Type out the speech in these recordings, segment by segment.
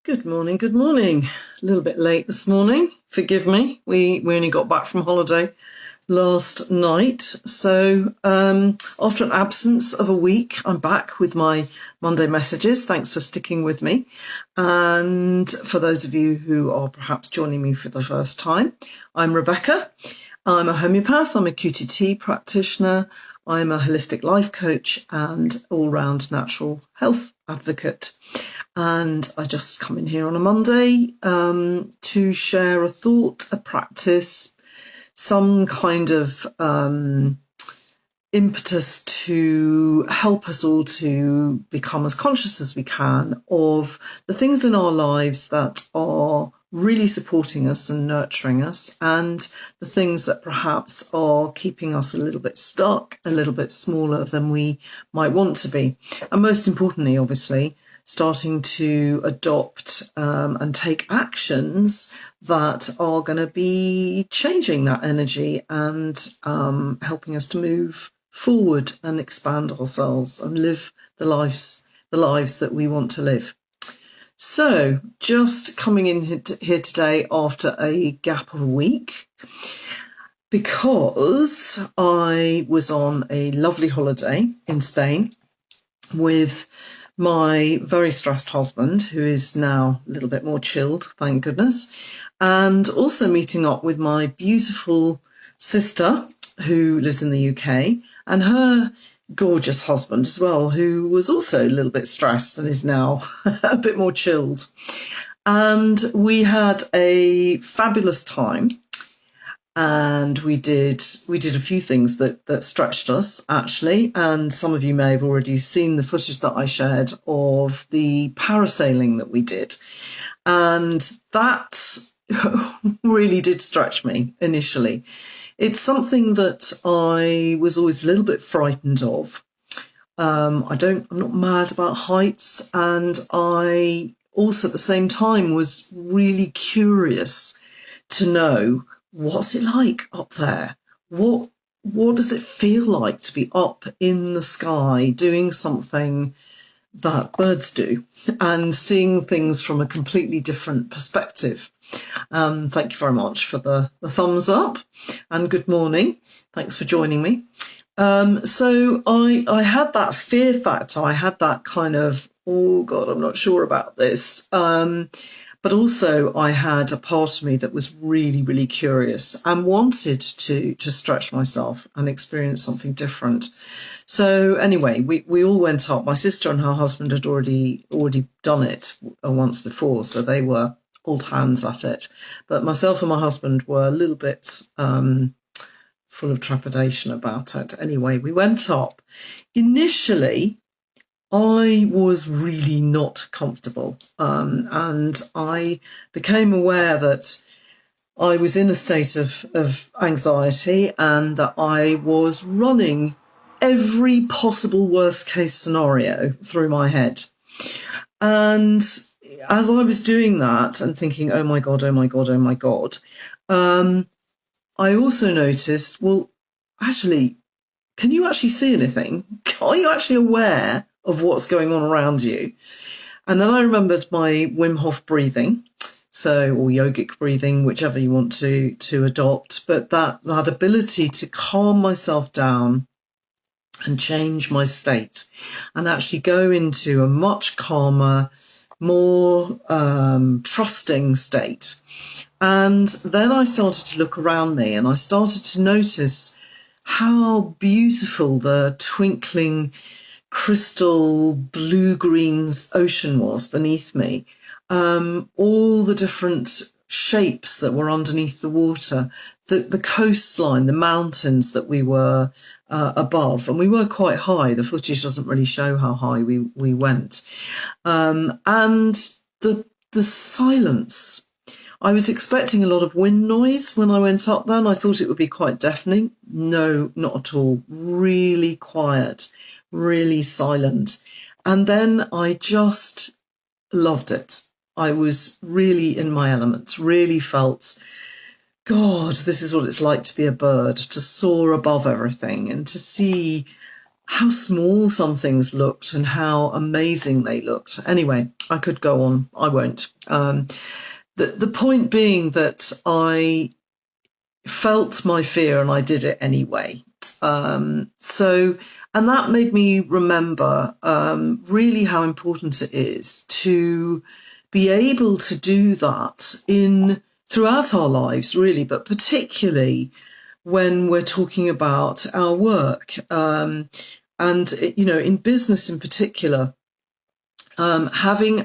Good morning, good morning. A little bit late this morning. Forgive me. We only got back from holiday last night. So after an absence of a week, I'm back with my Monday messages. Thanks for sticking with me. And for those of you who are perhaps joining me for the first time, I'm Rebecca. I'm a homeopath. I'm a QTT practitioner. I'm a holistic life coach and all-round natural health advocate. And I just come in here on a Monday to share a thought, a practice, some kind of impetus to help us all to become as conscious as we can of the things in our lives that are really supporting us and nurturing us, and the things that perhaps are keeping us a little bit stuck, a little bit smaller than we might want to be. And most importantly, obviously, starting to adopt and take actions that are going to be changing that energy and helping us to move forward and expand ourselves and live the lives that we want to live. So just coming in here today after a gap of a week, because I was on a lovely holiday in Spain with my very stressed husband, who is now a little bit more chilled, thank goodness, and also meeting up with my beautiful sister who lives in the UK and her gorgeous husband as well, who was also a little bit stressed and is now a bit more chilled. And we had a fabulous time. And we did a few things that stretched us, actually. And some of you may have already seen the footage that I shared of the parasailing that we did. And that really did stretch me initially. It's something that I was always a little bit frightened of. I'm not mad about heights. And I also at the same time was really curious to know, what's it like up there? What does it feel like to be up in the sky doing something that birds do and seeing things from a completely different perspective? Thank you very much for the thumbs up and good morning. Thanks for joining me. So I had that fear factor. I had that kind of, oh God, I'm not sure about this. But also I had a part of me that was really, really curious and wanted to stretch myself and experience something different. So anyway, we all went up. My sister and her husband had already done it once before, so they were old hands at it. But myself and my husband were a little bit full of trepidation about it. Anyway, we went up. Initially, I was really not comfortable, and I became aware that I was in a state of anxiety and that I was running every possible worst case scenario through my head. And as I was doing that and thinking, oh my God, oh my God, oh my God, I also noticed, well, actually, can you actually see anything? Are you actually aware of what's going on around you? And then I remembered my Wim Hof breathing, or yogic breathing, whichever you want to adopt, but that ability to calm myself down and change my state and actually go into a much calmer, more trusting state. And then I started to look around me and I started to notice how beautiful the twinkling crystal blue-green ocean was beneath me. All the different shapes that were underneath the water, the coastline, the mountains that we were above, and we were quite high. The footage doesn't really show how high we went. And the silence. I was expecting a lot of wind noise when I went up there, and I thought it would be quite deafening. No, not at all. Really quiet, really silent. And then I just loved it. I was really in my element, really felt, God, this is what it's like to be a bird, to soar above everything and to see how small some things looked and how amazing they looked. Anyway, I could go on. I won't. The point being that I felt my fear and I did it anyway. And that made me remember really how important it is to be able to do that throughout our lives, really, but particularly when we're talking about our work. And, in business in particular, having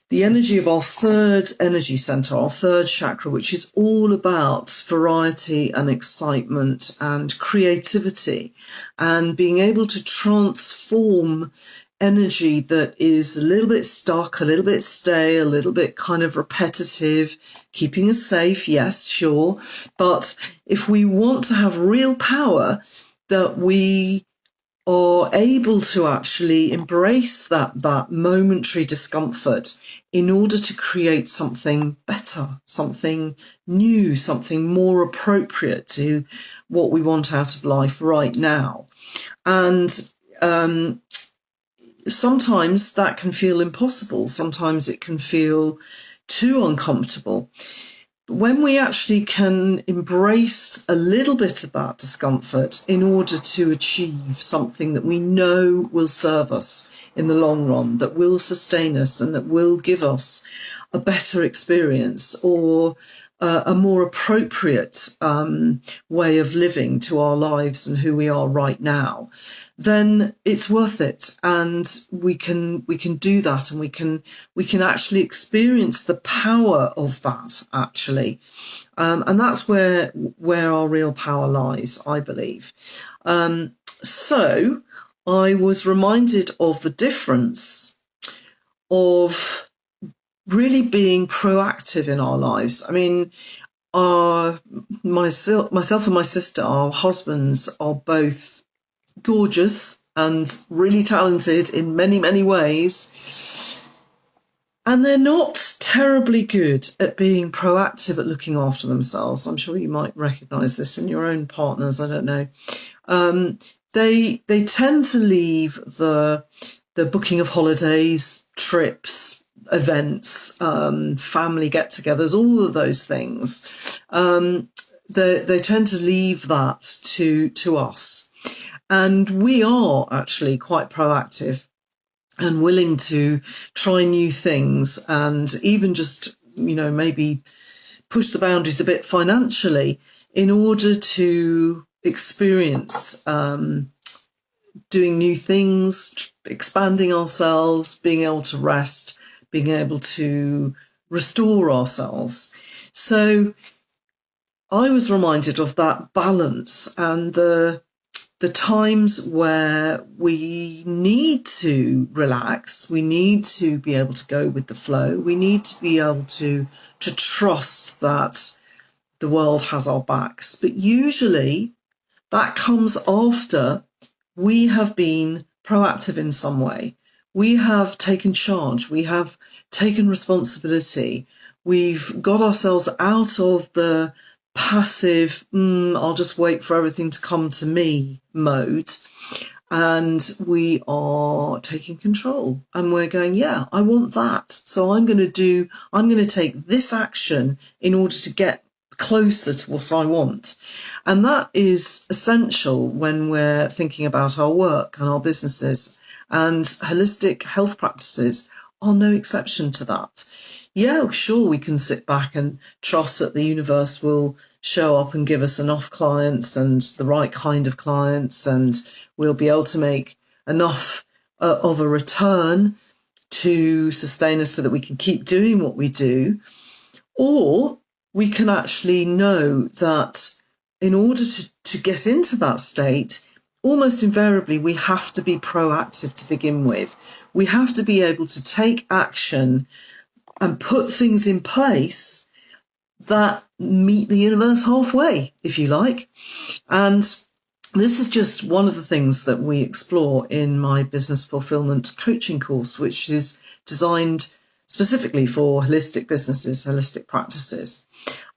the energy of our third energy center, our third chakra, which is all about variety and excitement and creativity, and being able to transform energy that is a little bit stuck, a little bit stale, a little bit kind of repetitive, keeping us safe, yes, sure. But if we want to have real power, that we are able to actually embrace that momentary discomfort in order to create something better, something new, something more appropriate to what we want out of life right now. And sometimes that can feel impossible. Sometimes it can feel too uncomfortable. When we actually can embrace a little bit of that discomfort in order to achieve something that we know will serve us in the long run, that will sustain us and that will give us a better experience or a more appropriate way of living to our lives and who we are right now, then it's worth it. And we can do that, and we can actually experience the power of that, actually. And that's where our real power lies, I believe. So I was reminded of the difference of really being proactive in our lives. I mean, myself and my sister, our husbands, are both gorgeous and really talented in many, many ways. And they're not terribly good at being proactive at looking after themselves. I'm sure you might recognise this in your own partners. I don't know. They tend to leave the booking of holidays, trips, events, family get-togethers, all of those things. They tend to leave that to us. And we are actually quite proactive and willing to try new things and even just, maybe push the boundaries a bit financially in order to experience doing new things, expanding ourselves, being able to rest, being able to restore ourselves. So I was reminded of that balance and the times where we need to relax, we need to be able to go with the flow, we need to be able to trust that the world has our backs. But usually that comes after we have been proactive in some way. We have taken charge, we have taken responsibility, we've got ourselves out of the passive, I'll just wait for everything to come to me mode. And we are taking control and we're going, yeah, I want that. So I'm going to take this action in order to get closer to what I want. And that is essential when we're thinking about our work and our businesses, and holistic health practices are no exception to that. Yeah, sure, we can sit back and trust that the universe will show up and give us enough clients and the right kind of clients, and we'll be able to make enough of a return to sustain us so that we can keep doing what we do. Or we can actually know that in order to get into that state, almost invariably, we have to be proactive to begin with. We have to be able to take action and put things in place that meet the universe halfway, if you like. And this is just one of the things that we explore in my business fulfillment coaching course, which is designed specifically for holistic businesses, holistic practices.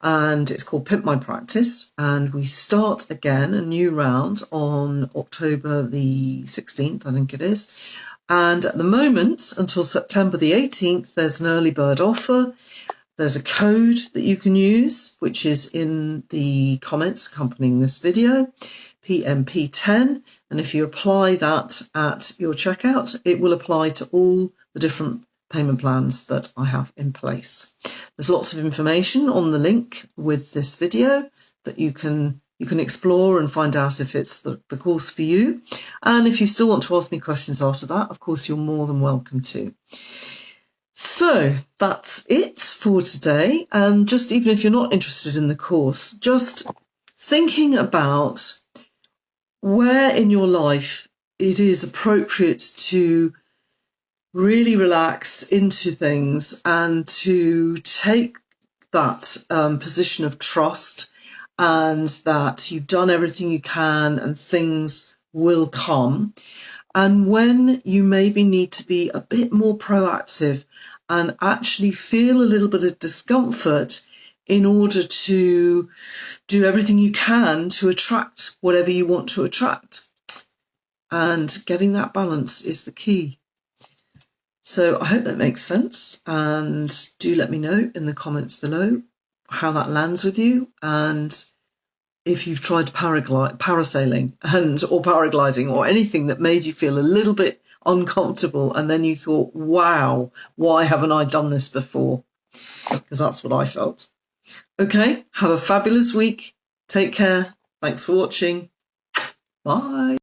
and it's called Pimp My Practice, and we start again a new round on October the 16th, I think it is. And at the moment, until September the 18th, there's an early bird offer. There's a code that you can use, which is in the comments accompanying this video, PMP10. And if you apply that at your checkout, it will apply to all the different payment plans that I have in place. There's lots of information on the link with this video that you can explore and find out if it's the course for you. And if you still want to ask me questions after that, of course, you're more than welcome to. So that's it for today. And just even if you're not interested in the course, just thinking about where in your life it is appropriate to really relax into things and to take that position of trust, and that you've done everything you can and things will come. And when you maybe need to be a bit more proactive and actually feel a little bit of discomfort in order to do everything you can to attract whatever you want to attract. And getting that balance is the key. So I hope that makes sense, and do let me know in the comments below how that lands with you, and if you've tried parasailing or paragliding or anything that made you feel a little bit uncomfortable and then you thought, wow, why haven't I done this before? Because that's what I felt. Okay, have a fabulous week. Take care. Thanks for watching. Bye.